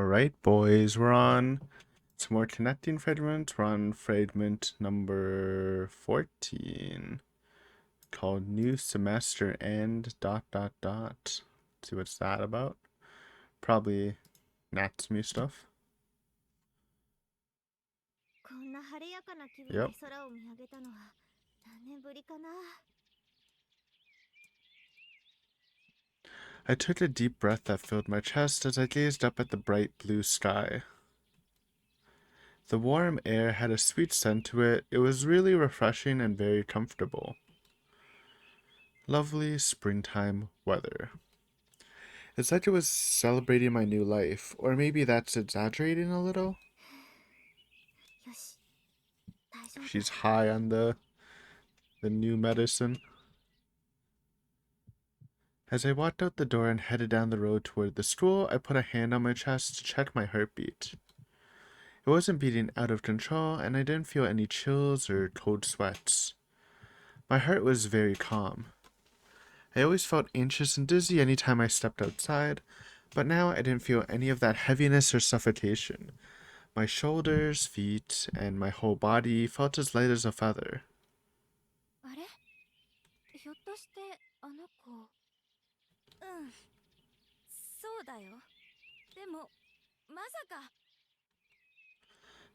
Alright, boys, we're on some more connecting fragments. We're on fragment number 14, called New Semester End ... See what's that about? Probably Natsume stuff. Yep. I took a deep breath that filled my chest as I gazed up at the bright blue sky. The warm air had a sweet scent to it. It was really refreshing and very comfortable. Lovely springtime weather. It's like it was celebrating my new life, or maybe that's exaggerating a little. She's high on the new medicine. As I walked out the door and headed down the road toward the school, I put a hand on my chest to check my heartbeat. It wasn't beating out of control, and I didn't feel any chills or cold sweats. My heart was very calm. I always felt anxious and dizzy anytime I stepped outside, but now I didn't feel any of that heaviness or suffocation. My shoulders, feet, and my whole body felt as light as a feather.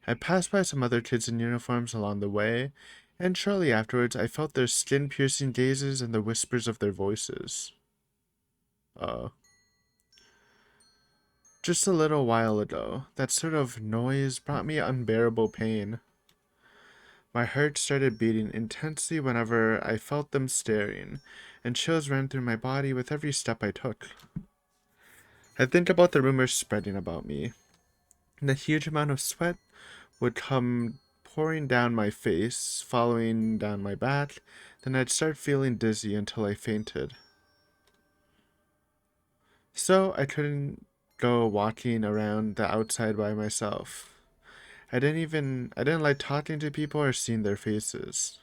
I passed by some other kids in uniforms along the way, and shortly afterwards I felt their skin-piercing gazes and the whispers of their voices. Just a little while ago, that sort of noise brought me unbearable pain. My heart started beating intensely whenever I felt them staring, and chills ran through my body with every step I took. I think about the rumors spreading about me. The huge amount of sweat would come pouring down my face, following down my back, then I'd start feeling dizzy until I fainted. So I couldn't go walking around the outside by myself. I didn't like talking to people or seeing their faces.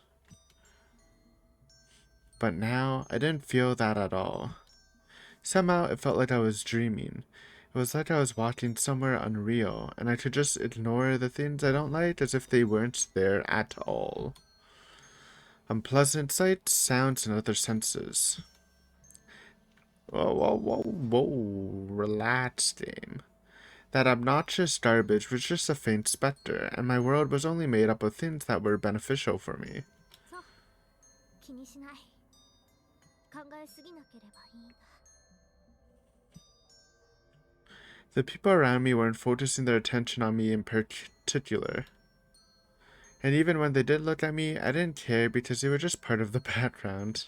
But now, I didn't feel that at all. Somehow, it felt like I was dreaming. It was like I was walking somewhere unreal, and I could just ignore the things I don't like as if they weren't there at all. Unpleasant sights, sounds, and other senses. Whoa, relax, game. That obnoxious garbage was just a faint specter, and my world was only made up of things that were beneficial for me. The people around me weren't focusing their attention on me in particular. And even when they did look at me, I didn't care because they were just part of the background.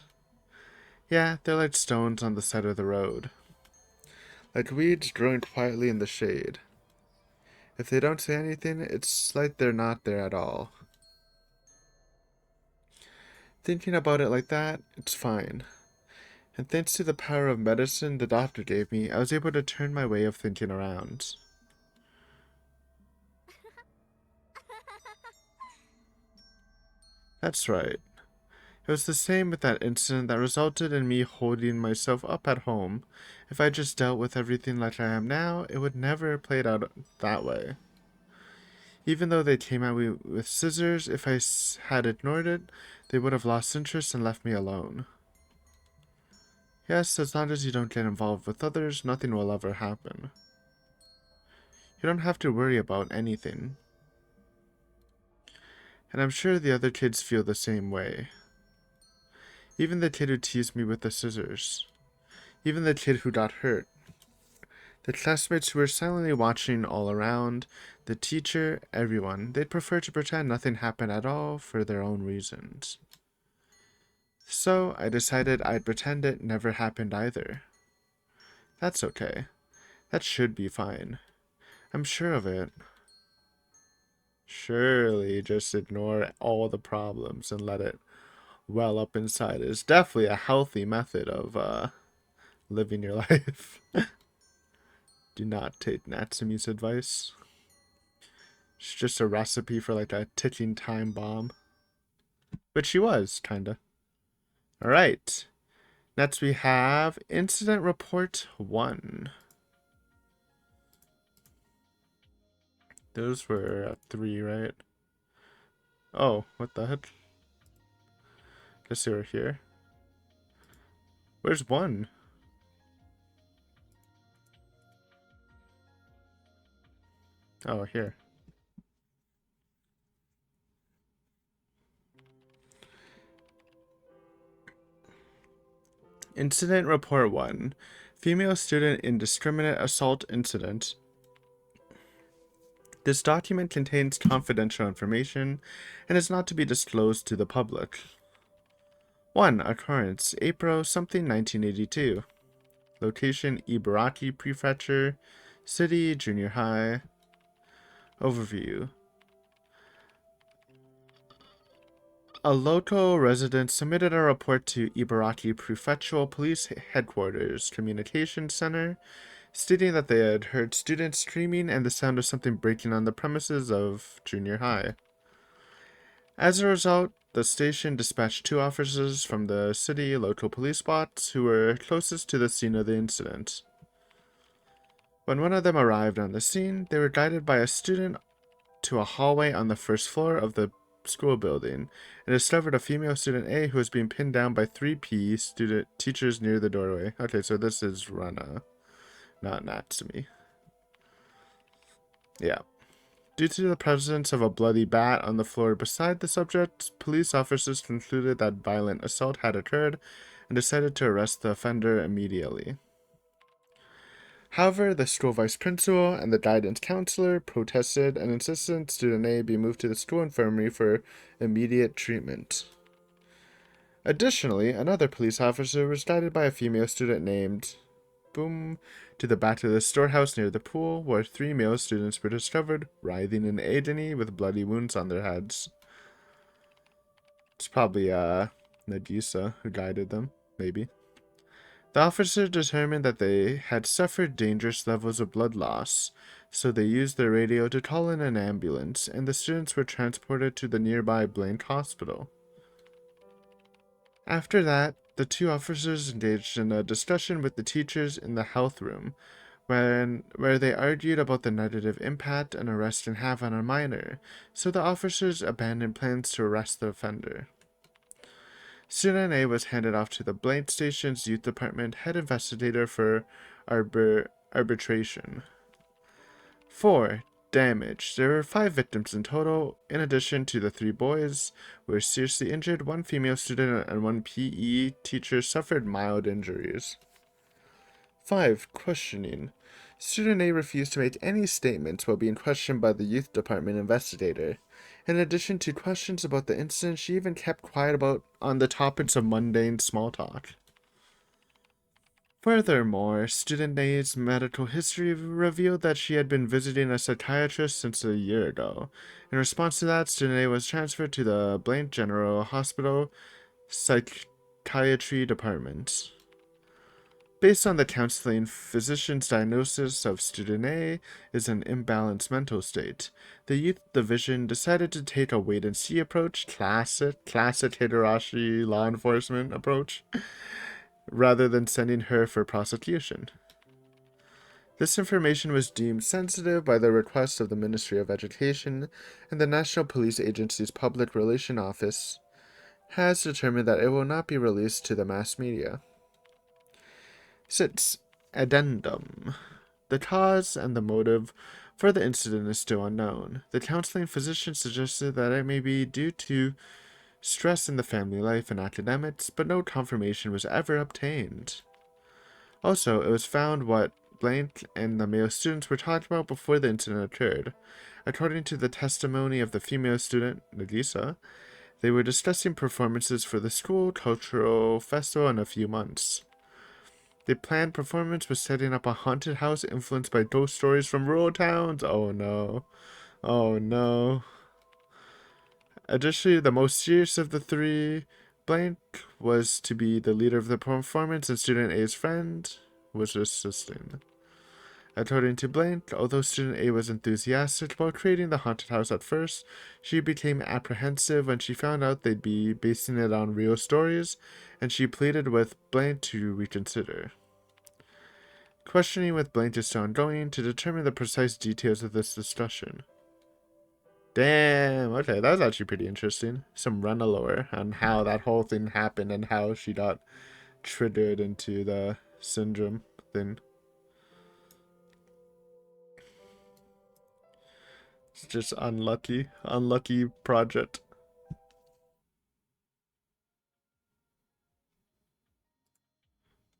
Yeah, they're like stones on the side of the road. Like weeds growing quietly in the shade. If they don't say anything, it's like they're not there at all. Thinking about it like that, it's fine. And thanks to the power of medicine the doctor gave me, I was able to turn my way of thinking around. That's right. It was the same with that incident that resulted in me holding myself up at home. If I just dealt with everything like I am now, it would never have played out that way. Even though they came at me with scissors, if I had ignored it, they would have lost interest and left me alone. Yes, as long as you don't get involved with others, nothing will ever happen. You don't have to worry about anything. And I'm sure the other kids feel the same way. Even the kid who teased me with the scissors. Even the kid who got hurt. The classmates who were silently watching all around, the teacher, everyone, they'd prefer to pretend nothing happened at all for their own reasons. So I decided I'd pretend it never happened either. That's okay. That should be fine. I'm sure of it. Surely just ignore all the problems and let it well up inside is definitely a healthy method of living your life. Do not take Natsume's advice. It's just a recipe for like a ticking time bomb. But she was, kinda. Alright. Next we have Incident Report 1. Those were at 3, right? Oh, what the heck? Guess they were here. Where's 1? Oh, here. Incident Report 1. Female student indiscriminate assault incident. This document contains confidential information and is not to be disclosed to the public. 1. Occurrence, April something 1982. Location, Ibaraki Prefecture. City, Junior High. Overview. A local resident submitted a report to Ibaraki Prefectural Police Headquarters Communications Center, stating that they had heard students screaming and the sound of something breaking on the premises of Junior High. As a result, the station dispatched 2 officers from the city local police spots who were closest to the scene of the incident. When one of them arrived on the scene, they were guided by a student to a hallway on the first floor of the school building and discovered a female student A who was being pinned down by 3P student teachers near the doorway. Okay, so this is Rana, not Natsumi. Yeah. Due to the presence of a bloody bat on the floor beside the subject, police officers concluded that violent assault had occurred and decided to arrest the offender immediately. However, the school vice principal and the guidance counselor protested and insisted student A be moved to the school infirmary for immediate treatment. Additionally, another police officer was guided by a female student named Boom to the back of the storehouse near the pool, where 3 male students were discovered writhing in agony with bloody wounds on their heads. It's probably Nagisa who guided them, maybe. The officer determined that they had suffered dangerous levels of blood loss, so they used their radio to call in an ambulance, and the students were transported to the nearby Blank Hospital. After that, the 2 officers engaged in a discussion with the teachers in the health room, where they argued about the negative impact an arrest can have on a minor, so the officers abandoned plans to arrest the offender. Student A was handed off to the Blank Station's Youth Department head investigator for arbitration. 4. Damage. There were 5 victims in total. In addition to the 3 boys who were seriously injured, 1 female student and 1 PE teacher suffered mild injuries. 5. Questioning. Student A refused to make any statements while being questioned by the youth department investigator. In addition to questions about the incident, she even kept quiet on the topics of mundane small talk. Furthermore, student A's medical history revealed that she had been visiting a psychiatrist since a year ago. In response to that, student A was transferred to the Blank General Hospital Psychiatry Department. Based on the counseling physician's diagnosis of student A is an imbalanced mental state, the youth division decided to take a wait-and-see approach, classic Higurashi law enforcement approach, rather than sending her for prosecution. This information was deemed sensitive by the request of the Ministry of Education, and the National Police Agency's Public Relations Office has determined that it will not be released to the mass media. 6. Addendum. The cause and the motive for the incident is still unknown. The counseling physician suggested that it may be due to stress in the family life and academics, but no confirmation was ever obtained. Also, it was found what Blank and the male students were talking about before the incident occurred. According to the testimony of the female student, Nagisa, they were discussing performances for the school cultural festival in a few months. The planned performance was setting up a haunted house influenced by ghost stories from rural towns. Oh no. Oh no. Additionally, the most serious of the 3, Blank was to be the leader of the performance and student A's friend was assisting. According to Blank, although student A was enthusiastic about creating the haunted house at first, she became apprehensive when she found out they'd be basing it on real stories, and she pleaded with Blank to reconsider. Questioning with Blank is still ongoing to determine the precise details of this discussion. Damn, okay, that was actually pretty interesting. Some run lore on how that whole thing happened and how she got triggered into the syndrome thing. It's just unlucky. Unlucky project.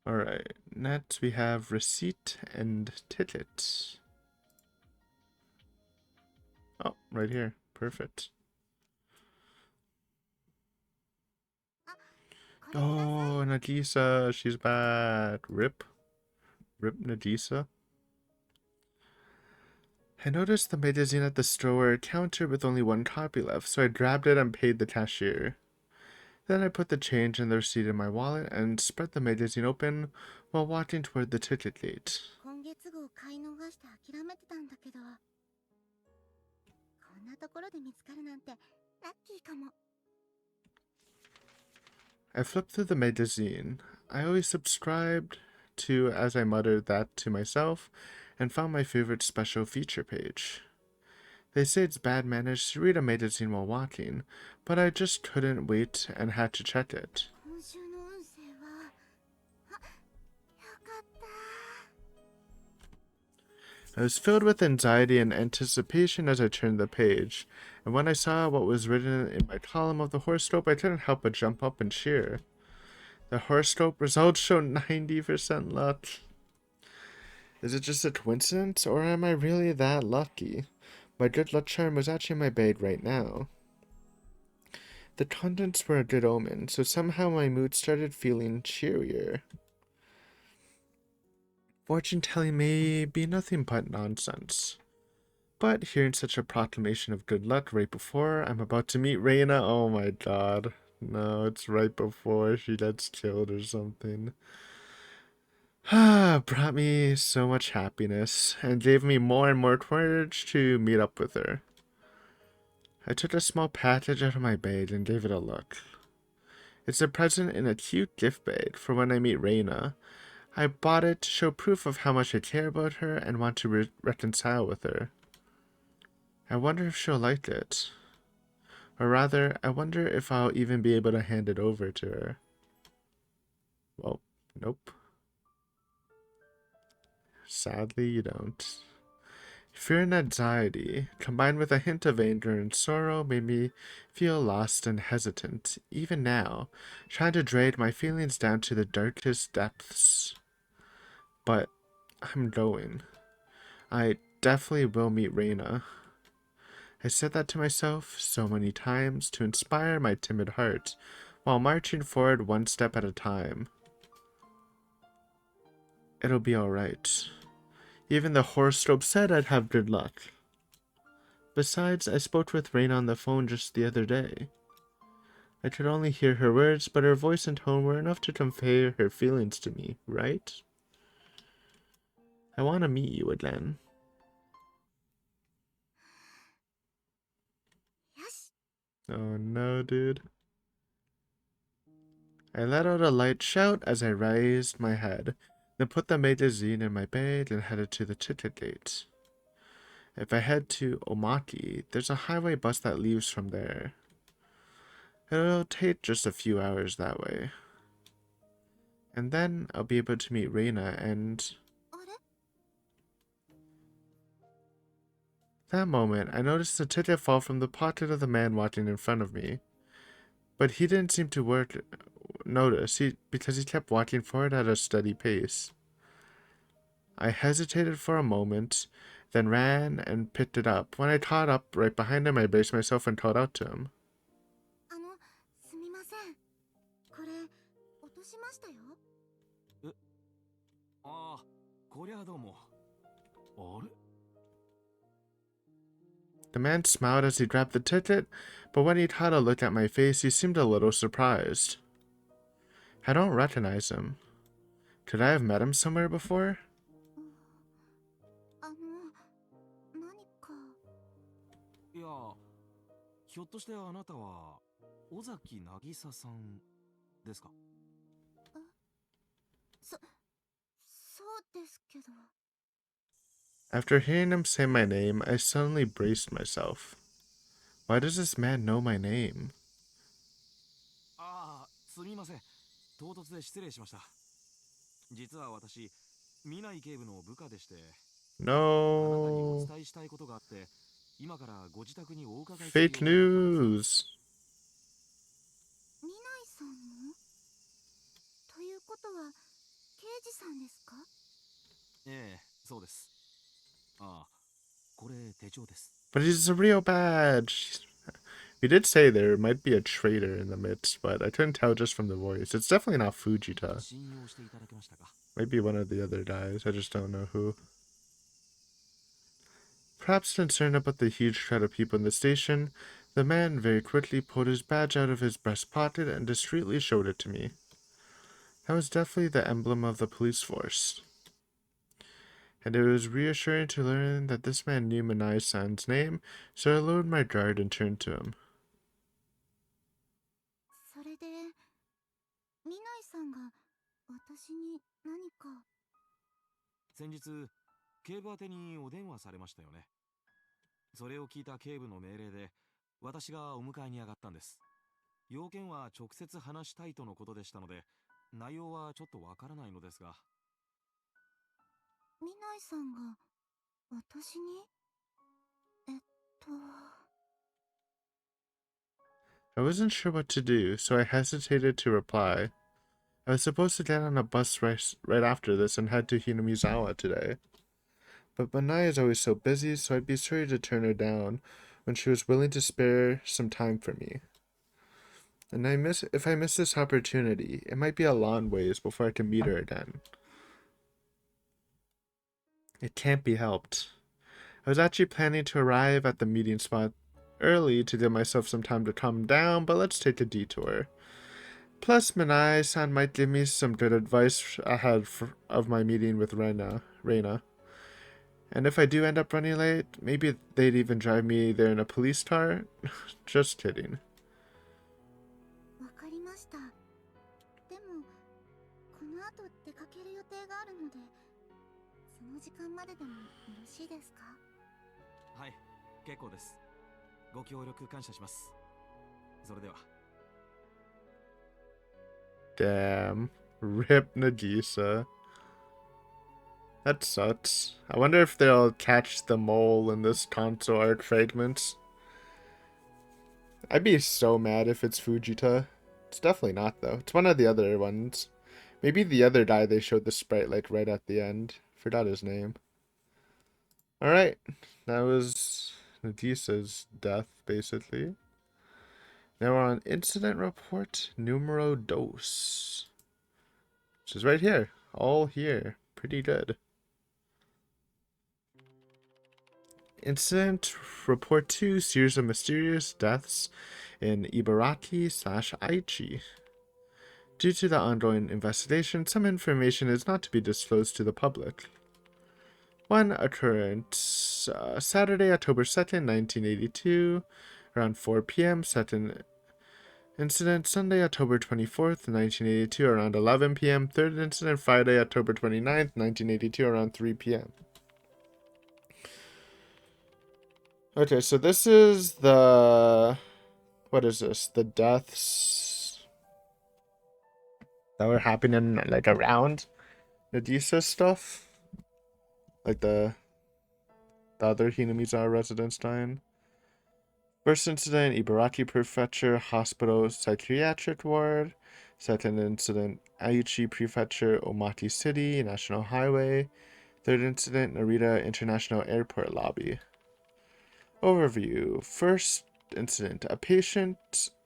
Alright, next we have receipt and ticket. Oh, right here. Perfect. Oh, Nagisa, she's back. Rip. Rip Nagisa. I noticed the magazine at the store counter with only one copy left, so I grabbed it and paid the cashier. Then I put the change and the receipt in my wallet and spread the magazine open while walking toward the ticket gate. I flipped through the magazine. I always subscribed to as I muttered that to myself and found my favorite special feature page. They say it's bad manners to read a magazine while walking, but I just couldn't wait and had to check it. I was filled with anxiety and anticipation as I turned the page, and when I saw what was written in my column of the horoscope, I couldn't help but jump up and cheer. The horoscope results show 90% luck. Is it just a coincidence, or am I really that lucky? My good luck charm was actually in my bag right now. The contents were a good omen, so somehow my mood started feeling cheerier. Fortune telling may be nothing but nonsense. But hearing such a proclamation of good luck right before I'm about to meet Reina, oh my god. No, it's right before she gets killed or something. Brought me so much happiness and gave me more and more courage to meet up with her. I took a small package out of my bag and gave it a look. It's a present in a cute gift bag for when I meet Reina. I bought it to show proof of how much I care about her and want to reconcile with her. I wonder if she'll like it. Or rather, I wonder if I'll even be able to hand it over to her. Well, nope. Sadly, you don't. Fear and anxiety, combined with a hint of anger and sorrow, made me feel lost and hesitant, even now, trying to drag my feelings down to the darkest depths. But I'm going. I definitely will meet Reina. I said that to myself so many times to inspire my timid heart, while marching forward one step at a time. It'll be alright. Even the horoscope said I'd have good luck. Besides, I spoke with Reina on the phone just the other day. I could only hear her words, but her voice and tone were enough to convey her feelings to me, right? I want to meet you again. Oh no, dude. I let out a light shout as I raised my head, then put the magazine in my bag and headed to the ticket gate. If I head to Omaki, there's a highway bus that leaves from there. It'll take just a few hours that way. And then I'll be able to meet Reina and... That moment, I noticed the ticket fall from the pocket of the man walking in front of me. But he didn't seem to notice because he kept walking forward at a steady pace. I hesitated for a moment, then ran and picked it up. When I caught up right behind him, I braced myself and called out to him. The man smiled as he grabbed the ticket, but when he caught a look at my face, he seemed a little surprised. I don't recognize him. Could I have met him somewhere before? After hearing him say my name, I suddenly braced myself. Why does this man know my name? ああ、すみません。唐突で失礼しました。実は私、見ない警部の部下でして、あなたにお No. 伝えしたいことがあって、今からご自宅にお伺いする予 Fake 定だったんです。news. ミナイさんのということは刑事さんですか？ええ、そうです。ああ、これ手帳です。But it's a real badge. We did say there might be a traitor in the midst, but I couldn't tell just from the voice. It's definitely not Fujita. 信用していただけましたか？ Might be one of the other guys. I just don't know who. Perhaps concerned about the huge crowd of people in the station, the man very quickly pulled his badge out of his breast pocket and discreetly showed it to me. That was definitely the emblem of the police force. And it was reassuring to learn that this man knew Manai-san's name, so I lowered my guard and turned to him. それでミナイさんが私に何か。先日、警部宛てにお電話されましたよね。それを聞いた警部の命令で、私がお迎えに上がったんです。要件は直接話したいとのことでしたので、内容はちょっとわからないのですが。ミナイさんが私にえっと I wasn't sure what to do, so I hesitated to reply. I was supposed to get on a bus right after this and head to Hinamizawa today. But Manai is always so busy, so I'd be sorry to turn her down when she was willing to spare some time for me. And if I miss this opportunity, it might be a long ways before I can meet her again. It can't be helped. I was actually planning to arrive at the meeting spot early to give myself some time to calm down, but let's take a detour. Plus, Manai-san might give me some good advice ahead of my meeting with Reina. And if I do end up running late, maybe they'd even drive me there in a police car? Just kidding. わかりました。でもこの後出かける予定があるので、その時間まででもよろしいですか？はい、結構です。ご協力感謝します。それでは。Damn. Rip Nagisa. That sucks. I wonder if they'll catch the mole in this console art Fragments. I'd be so mad if it's Fujita. It's definitely not, though. It's one of the other ones. Maybe the other guy they showed the sprite, like, right at the end. Forgot his name. Alright. That was Nagisa's death, basically. Now we're on Incident Report Numero Dos. Which is right here. All here. Pretty good. Incident Report 2, series of mysterious deaths in Ibaraki/Aichi. Due to the ongoing investigation, some information is not to be disclosed to the public. One occurrence, Saturday, October 2nd, 1982, around 4 p.m. Second incident, Sunday, October 24th, 1982, around 11 p.m. Third incident, Friday, October 29th, 1982, around 3 p.m. Okay, so this is the... What is this? The deaths that were happening, like, around Nagisa stuff? Like, the other Hinamizawa residents dying? First incident, Ibaraki Prefecture Hospital Psychiatric Ward. Second incident, Aichi Prefecture, Omati City, National Highway. Third incident, Narita International Airport Lobby. Overview. First incident, a patient...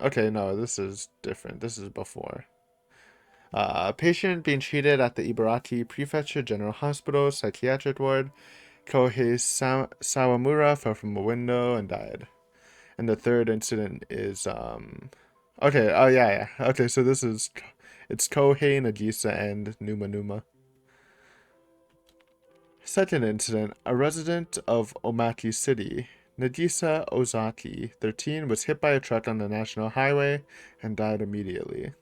Okay, no, this is different. This is before. A patient being treated at the Ibaraki Prefecture General Hospital Psychiatric Ward. Kohei Sawamura fell from a window and died. And the third incident is, okay, oh yeah. Okay, so it's Kohei, Nagisa, and Numa. Second incident, a resident of Omaki City, Nagisa Ozaki, 13, was hit by a truck on the national highway and died immediately.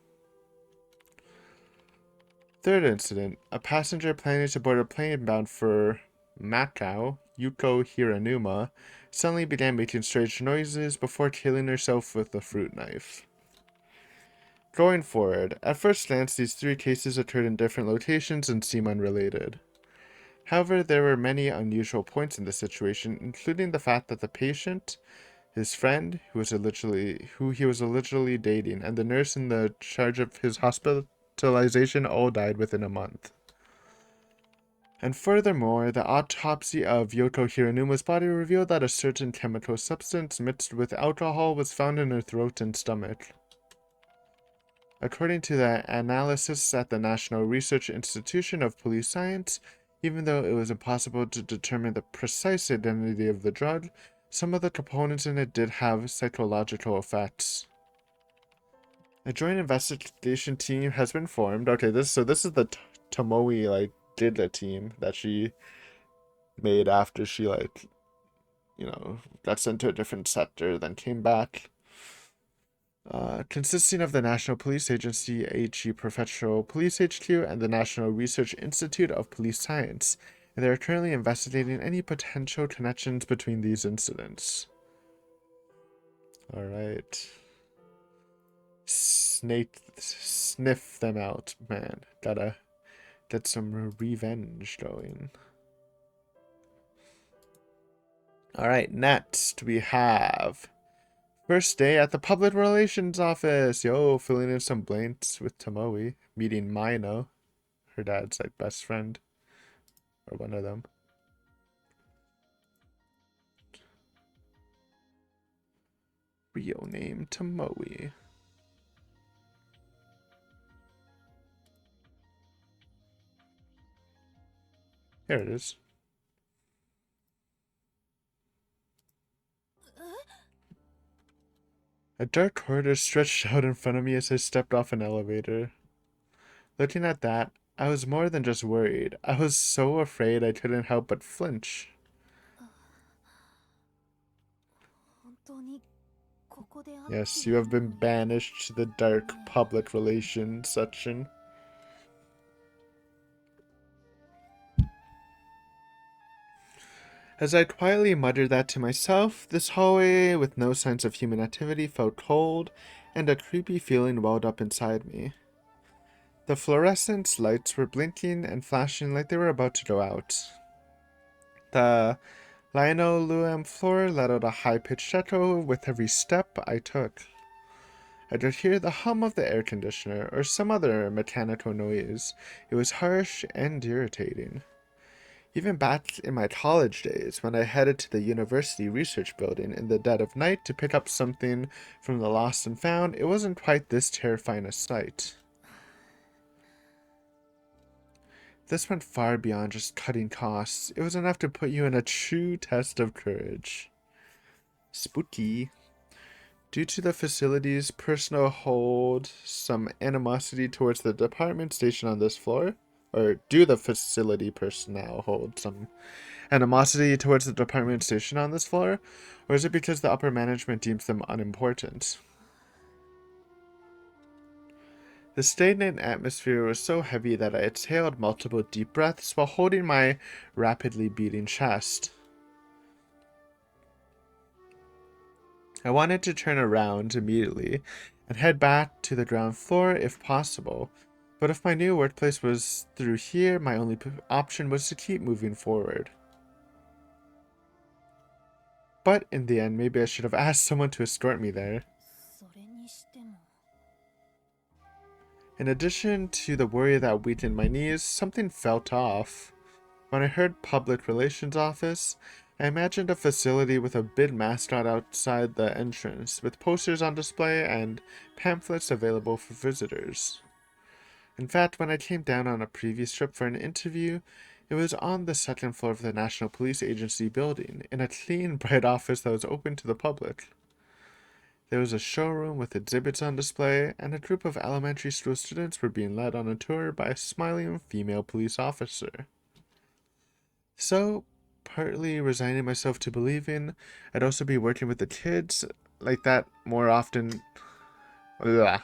Third incident, a passenger planning to board a plane bound for Macau Yuko Hiranuma, suddenly began making strange noises before killing herself with a fruit knife. Going forward, at first glance, these three cases occurred in different locations and seem unrelated. However, there were many unusual points in the situation, including the fact that the patient, his friend, who he was allegedly dating, and the nurse in the charge of his hospitalization all died within a month. And furthermore, the autopsy of Yoko Hiranuma's body revealed that a certain chemical substance mixed with alcohol was found in her throat and stomach. According to the analysis at the National Research Institution of Police Science, even though it was impossible to determine the precise identity of the drug, some of the components in it did have psychological effects. A joint investigation team has been formed. Okay, this is the Tomoe did a team that she made after she got sent to a different sector, then came back. Consisting of the National Police Agency, HE Professional Police HQ, and the National Research Institute of Police Science, and they are currently investigating any potential connections between these incidents. Alright. Sniff them out, man. Gotta get some revenge going. Alright, next we have first day at the public relations office. Yo, filling in some blanks with Tomoe. Meeting Mino, her dad's best friend. Or one of them. Real name Tomoe. Here it is. A dark corridor stretched out in front of me as I stepped off an elevator. Looking at that, I was more than just worried. I was so afraid I couldn't help but flinch. Yes, you have been banished to the dark public relations section. As I quietly muttered that to myself, this hallway with no signs of human activity felt cold, and a creepy feeling welled up inside me. The fluorescent lights were blinking and flashing like they were about to go out. The linoleum floor let out a high-pitched echo with every step I took. I could hear the hum of the air conditioner or some other mechanical noise. It was harsh and irritating. Even back in my college days, when I headed to the university research building in the dead of night to pick up something from the lost and found, it wasn't quite this terrifying a sight. This went far beyond just cutting costs. It was enough to put you in a true test of courage. Spooky. Due to the facility's personal hold some animosity towards the department station on this floor, or do the facility personnel hold some animosity towards the department station on this floor, or is it because the upper management deems them unimportant? The stagnant atmosphere was so heavy that I exhaled multiple deep breaths while holding my rapidly beating chest. I wanted to turn around immediately and head back to the ground floor if possible, but if my new workplace was through here, my only option was to keep moving forward. But in the end, maybe I should have asked someone to escort me there. In addition to the worry that weakened my knees, something felt off. When I heard public relations office, I imagined a facility with a big mascot outside the entrance, with posters on display and pamphlets available for visitors. In fact, when I came down on a previous trip for an interview, it was on the second floor of the National Police Agency building, in a clean, bright office that was open to the public. There was a showroom with exhibits on display, and a group of elementary school students were being led on a tour by a smiling female police officer. So, partly resigning myself to believing I'd also be working with the kids like that more often. Ugh.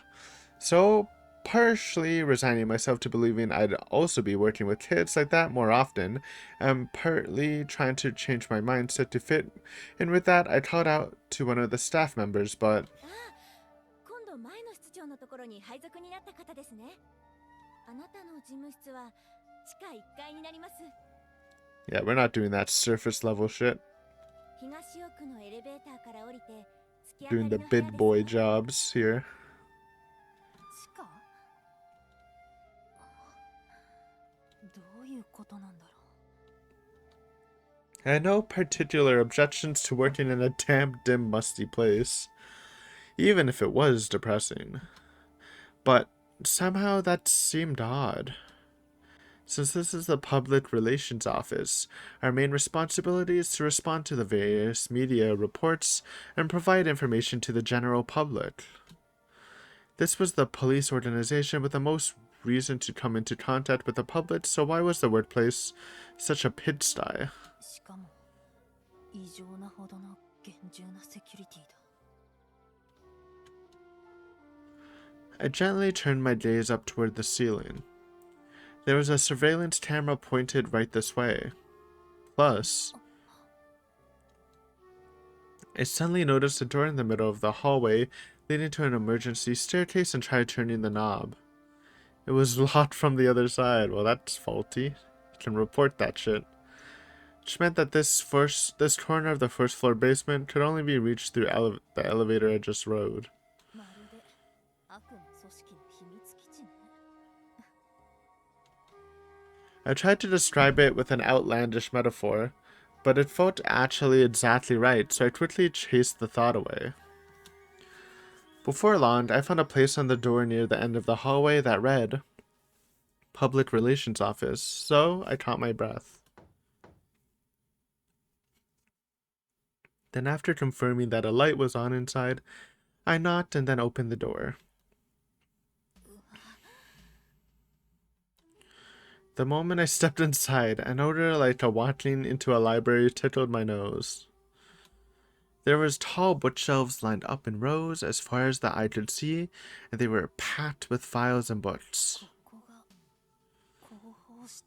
So, partially resigning myself to believing I'd also be working with kids like that more often, and partly trying to change my mindset to fit in with that. I called out to one of the staff members, but 今度前の室長のところに配属になった方ですね。あなたの事務室は地下1階になります。 yeah, we're not doing that surface level shit. 東奥のエレベーターから降りて突き当た Doing り the の部屋 big です。 boy jobs here. 地下？どういうことなんだろう。 I had no particular objections to working in a damp, dim, musty place, even if it was depressing. But somehow that seemed odd. Since this is the public relations office, our main responsibility is to respond to the various media reports and provide information to the general public. This was the police organization with the most reason to come into contact with the public, so why was the workplace such a pigsty? しかも異常なほどの厳重なセキュリティだ。 I gently turned my gaze up toward the ceiling. There was a surveillance camera pointed right this way. Plus, I suddenly noticed a door in the middle of the hallway leading to an emergency staircase and tried turning the knob. It was locked from the other side. Well, that's faulty. You can report that shit. Which meant that this corner of the first floor basement could only be reached through the elevator I just rode. まるで悪の組織の秘密基地ね。 I tried to describe it with an outlandish metaphor, but it felt actually exactly right, so I quickly chased the thought away. Before long, I found a place on the door near the end of the hallway that read, Public Relations Office, so I caught my breath. Then after confirming that a light was on inside, I knocked and then opened the door. The moment I stepped inside, an odor like a walking into a library tickled my nose. There was tall bookshelves lined up in rows as far as the eye could see, and they were packed with files and books. ここが広報室。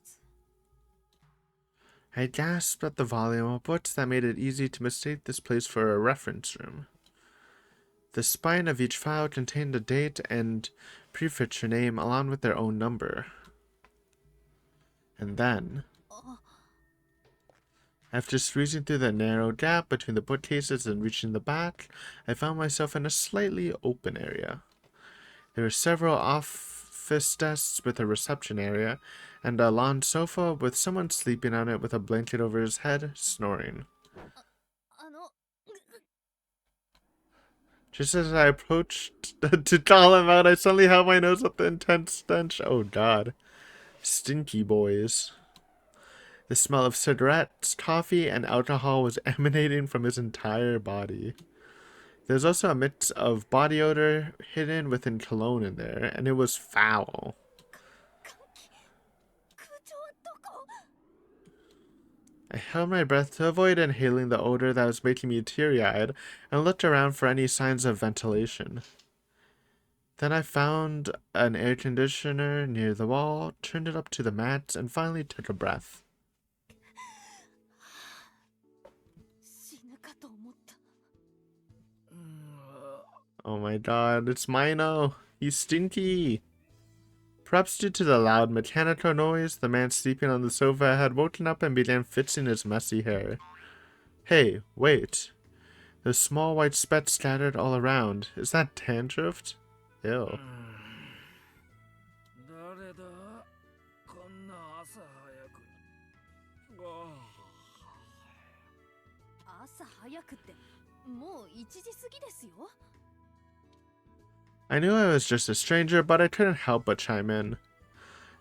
I gasped at the volume of books that made it easy to mistake this place for a reference room. The spine of each file contained a date and prefecture name along with their own number. And then, after squeezing through the narrow gap between the bookcases and reaching the back, I found myself in a slightly open area. There were several office desks with a reception area, and a lawn sofa with someone sleeping on it with a blanket over his head, snoring. あの、 Just as I approached to call him out, I suddenly held my nose with the intense stench. Oh god. Stinky boys. The smell of cigarettes, coffee, and alcohol was emanating from his entire body. There was also a mix of body odor hidden within cologne in there, and it was foul. 空調はどこ？ I held my breath to avoid inhaling the odor that was making me teary-eyed and looked around for any signs of ventilation. Then I found an air conditioner near the wall, turned it up to the max, and finally took a breath. 死ぬかと思った。 Oh my god, it's Mino! He's stinky! Perhaps due to the loud mechanical noise, the man sleeping on the sofa had woken up and began fixing his messy hair. Hey, wait. There's small white specks scattered all around. Is that dandruff? Ew. 誰だこんな朝早くに。朝早くってもう1時過ぎですよ。 I knew I was just a stranger, but I couldn't help but chime in.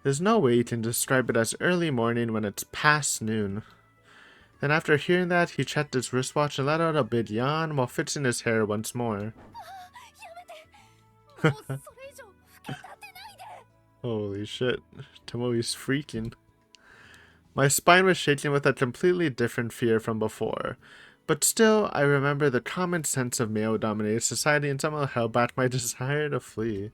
There's no way you can describe it as early morning when it's past noon. Then after hearing that, he checked his wristwatch and let out a big yawn while fixing his hair once more. やめて。もうそれ以上吹き立てないで。 Holy shit, Tomoe's freaking. My spine was shaking with a completely different fear from before. But still, I remember the common sense of male-dominated society and somehow held back my desire to flee.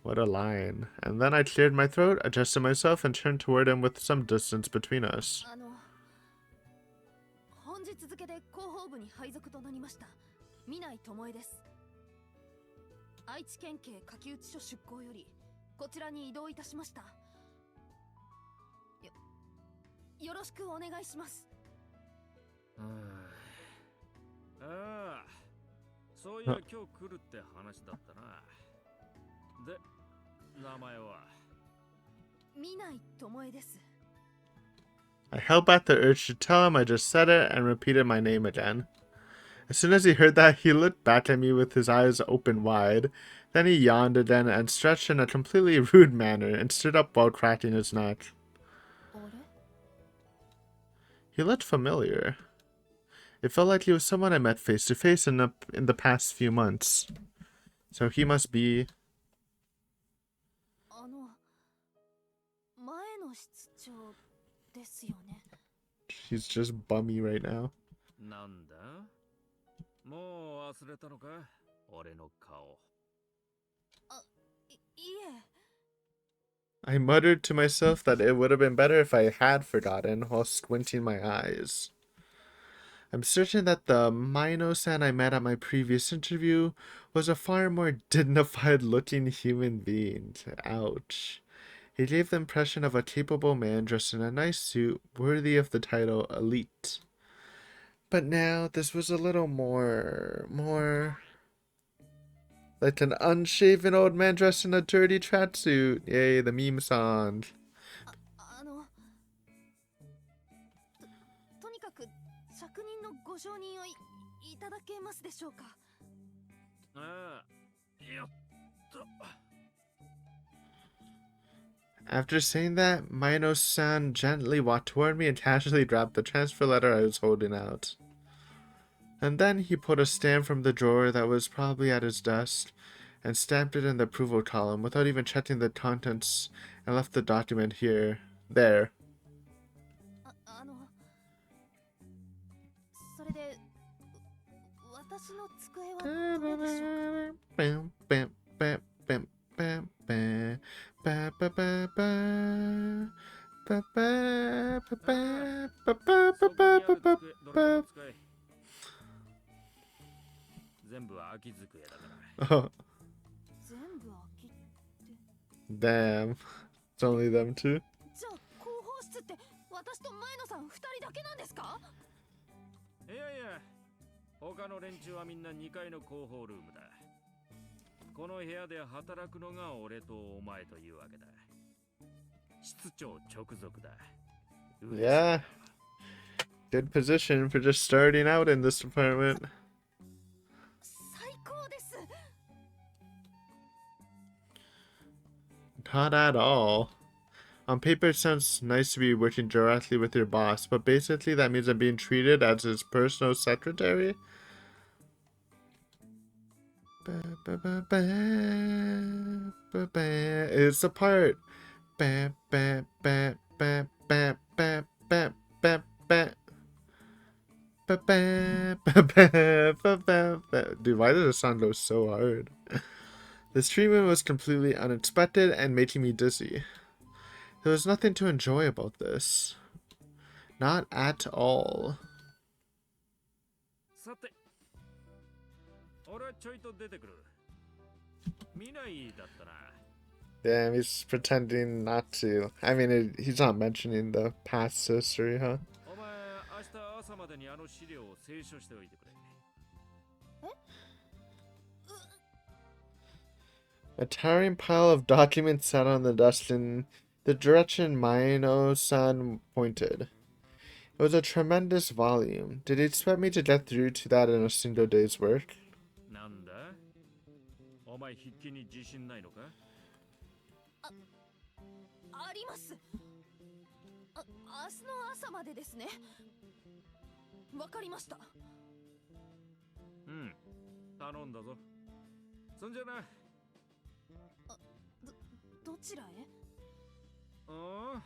What a line. And then I cleared my throat, adjusted myself, and turned toward him with some distance between us. 本日付で広報部に配属となりました南井智恵です。愛知県警下記内署出向よりこちらに移動いたしました。よろしくお願いします。ああ、そういや今日来るって話だったな。で、名前は南井智恵です。I held back the urge to tell him I just said it and repeated my name again. As soon as he heard that, he looked back at me with his eyes open wide. Then he yawned again and stretched in a completely rude manner and stood up while cracking his neck. He looked familiar. It felt like he was someone I met face to face in the past few months. So he must be... 前の室長ですよね。 He's just bummy right now. なんだ？もう忘れたのか？俺の顔。いえ。 I muttered to myself that it would have been better if I had forgotten while squinting my eyes. I'm certain that the Mino-san I met at my previous interview was a far more dignified-looking human being. Ouch. He gave the impression of a capable man dressed in a nice suit, worthy of the title elite. But now, this was a little more... like an unshaven old man dressed in a dirty tracksuit. Yay, the meme song. とにかく釈認のご承認をいただけますでしょうか。ああ、やっと。 After saying that, Mino-san gently walked toward me and casually dropped the transfer letter I was holding out. And then he pulled a stamp from the drawer that was probably at his desk and stamped it in the approval column without even checking the contents and left the document there. それで私の机はどれでしょうか。 Bam, bam, bam, bam, bam, bam. Ba ba ba ba ba ba ba ba ba ba ba ba ba ba. 全部空き机だから。 Oh, 全部空きって。 damn. It's only them two. じゃあ広報室って私と前野さん2人だけなんですか。いやいや、他の連中はみんな2階の広報ルームだ。この部屋で働くのが俺とお前というわけだ。室長直属だ。Yeah. Good position for just starting out in this department. 最高です。 Not at all. On paper, it sounds nice to be working directly with your boss, but basically that means I'm being treated as his personal secretary. It's the part. Dude, why does the song go so hard? This treatment was completely unexpected and making me dizzy. There was nothing to enjoy about this. Not at all. さて、俺はちょいと出てくる。見ないだったな。 Damn, he's pretending not to. I mean, he's not mentioning the past history, huh? お前、明日朝までにあの資料を清書しておいてくれ。 A towering pile of documents sat on the desk in the direction Maino-san pointed. It was a tremendous volume. Did he expect me to get through to that in a single day's work? なんだ？お前筆記に自信ないのか？ あります。明日の朝までですね。わかりました。うん、頼んだぞ。そんじゃな。どちらへ？ああ、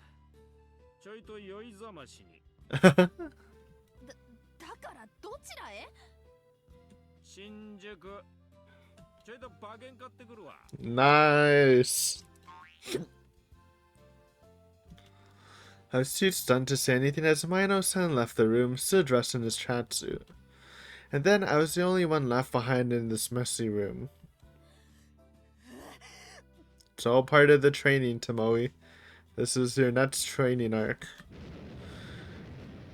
ちょいと酔いざましに。だからどちらへ？新宿。ちょいと馬券買ってくるわ。 Nice. I was too stunned to say anything as Maino-san left the room, still dressed in his tracksuit. And then I was the only one left behind in this messy room. It's all part of the training, Tomoe. This is your next training arc.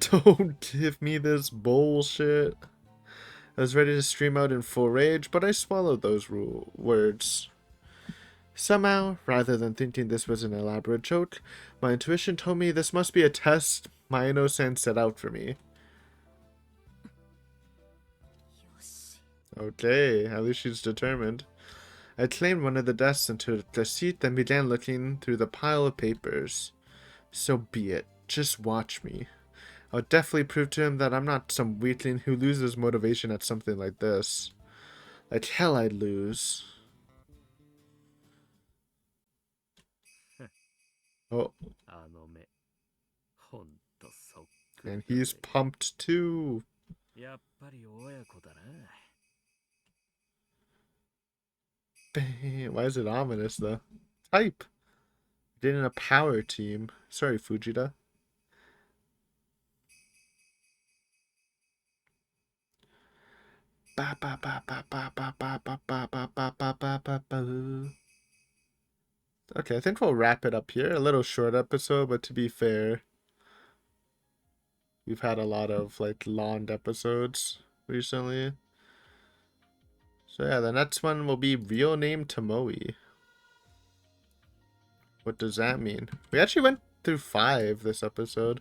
Don't give me this bullshit. I was ready to stream out in full rage, but I swallowed those words. Somehow, rather than thinking this was an elaborate joke, my intuition told me this must be a test Maino-san set out for me. Okay, at least she's determined. I claimed one of the desks and took a seat, then began looking through the pile of papers. So be it. Just watch me. I'll definitely prove to him that I'm not some weakling who loses motivation at something like this. Like hell I'd lose. Oh. And he's pumped too. Why is it ominous though? Type. Did in a power team. Sorry, Fujita. Ba ba ba ba ba ba ba ba ba ba ba ba ba ba ba. Okay, I think we'll wrap it up here. A little short episode, but to be fair, we've had a lot of like long episodes recently. So yeah, the next one will be real name Tomoe. What does that mean? We actually went through 5 this episode,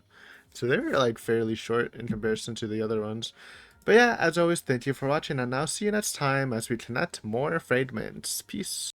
so they were like fairly short in comparison to the other ones. But yeah, as always, thank you for watching, and I'll see you next time as we connect more fragments. Peace.